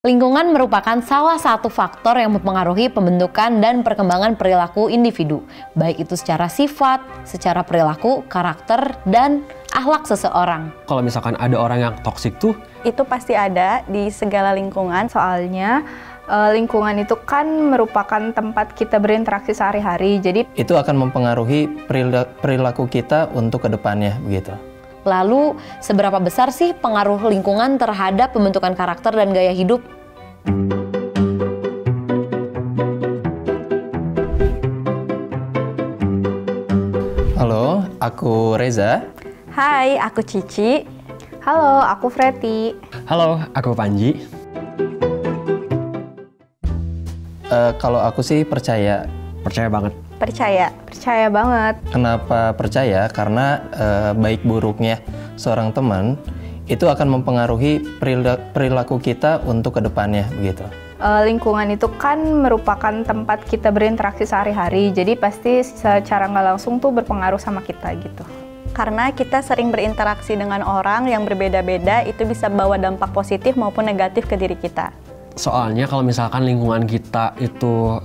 Lingkungan merupakan salah satu faktor yang mempengaruhi pembentukan dan perkembangan perilaku individu, baik itu secara sifat, secara perilaku, karakter, dan akhlak seseorang. Kalau misalkan ada orang yang toksik tuh, itu pasti ada di segala lingkungan. Soalnya lingkungan itu kan merupakan tempat kita berinteraksi sehari-hari, jadi itu akan mempengaruhi perilaku kita untuk kedepannya begitu. Lalu, seberapa besar sih pengaruh lingkungan terhadap pembentukan karakter dan gaya hidup? Halo, aku Reza. Hai, aku Cici. halo, aku Freti. halo, aku Panji. Kalau aku sih percaya Percaya banget. Percaya banget. Kenapa percaya? Karena baik buruknya seorang teman itu akan mempengaruhi perilaku kita untuk kedepannya begitu. Lingkungan itu kan merupakan tempat kita berinteraksi sehari-hari, jadi pasti secara nggak langsung tuh berpengaruh sama kita gitu. Karena kita sering berinteraksi dengan orang yang berbeda-beda, itu bisa bawa dampak positif maupun negatif ke diri kita. Soalnya kalau misalkan lingkungan kita itu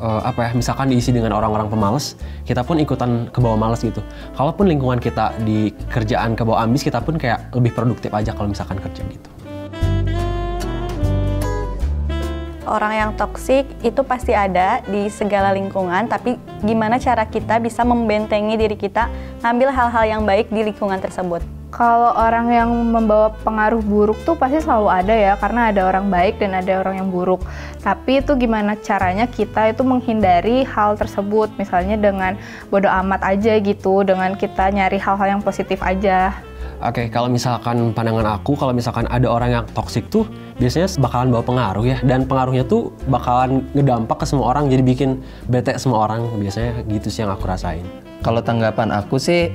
misalkan diisi dengan orang-orang pemalas, kita pun ikutan kebawa malas gitu. Kalaupun lingkungan kita di kerjaan kebawa ambis, kita pun kayak lebih produktif aja kalau misalkan kerja gitu. Orang yang toksik itu pasti ada di segala lingkungan, tapi gimana cara kita bisa membentengi diri kita, ngambil hal-hal yang baik di lingkungan tersebut. Kalau orang yang membawa pengaruh buruk tuh pasti selalu ada ya, karena ada orang baik dan ada orang yang buruk. Tapi itu gimana caranya kita itu menghindari hal tersebut, misalnya dengan bodo amat aja gitu, dengan kita nyari hal-hal yang positif aja. Oke, kalau misalkan pandangan aku, kalau misalkan ada orang yang toksik tuh biasanya bakalan bawa pengaruh ya, dan pengaruhnya tuh bakalan ngedampak ke semua orang, jadi bikin bete semua orang, biasanya gitu sih yang aku rasain. Kalau tanggapan aku sih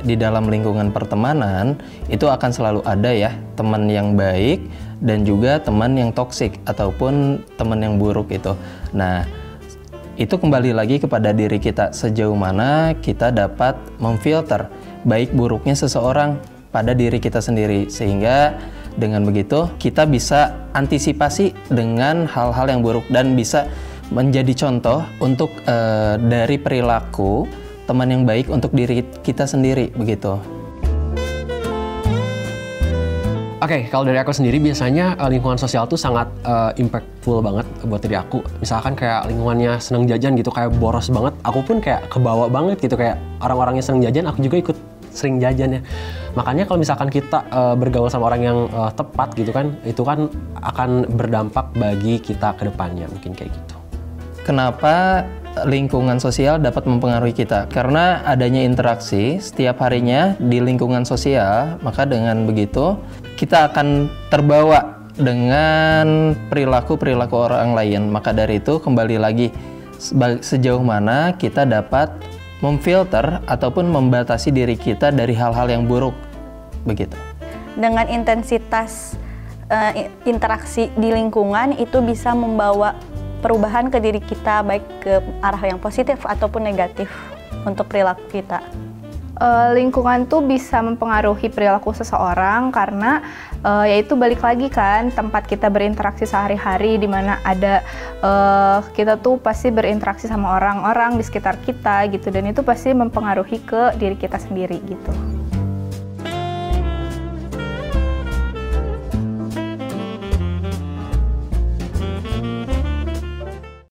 di dalam lingkungan pertemanan itu akan selalu ada ya teman yang baik dan juga teman yang toksik ataupun teman yang buruk itu. Nah, itu kembali lagi kepada diri kita sejauh mana kita dapat memfilter baik buruknya seseorang pada diri kita sendiri, sehingga dengan begitu kita bisa antisipasi dengan hal-hal yang buruk dan bisa menjadi contoh untuk dari perilaku teman yang baik untuk diri kita sendiri begitu. Oke, kalau dari aku sendiri biasanya lingkungan sosial tuh sangat impactful banget buat diri aku. Misalkan kayak lingkungannya seneng jajan gitu, kayak boros banget, aku pun kayak kebawa banget gitu, kayak orang-orangnya seneng jajan, aku juga ikut sering jajan ya. Makanya kalau misalkan kita bergaul sama orang yang tepat gitu kan, itu kan akan berdampak bagi kita ke depannya, mungkin kayak gitu. Kenapa lingkungan sosial dapat mempengaruhi kita? Karena adanya interaksi setiap harinya di lingkungan sosial, maka dengan begitu kita akan terbawa dengan perilaku-perilaku orang lain. Maka dari itu kembali lagi sejauh mana kita dapat memfilter ataupun membatasi diri kita dari hal-hal yang buruk begitu. Dengan intensitas interaksi di lingkungan itu bisa membawa perubahan ke diri kita, baik ke arah yang positif ataupun negatif untuk perilaku kita. Lingkungan tuh bisa mempengaruhi perilaku seseorang karena yaitu balik lagi kan tempat kita berinteraksi sehari-hari, di mana ada kita tuh pasti berinteraksi sama orang-orang di sekitar kita gitu, dan itu pasti mempengaruhi ke diri kita sendiri gitu.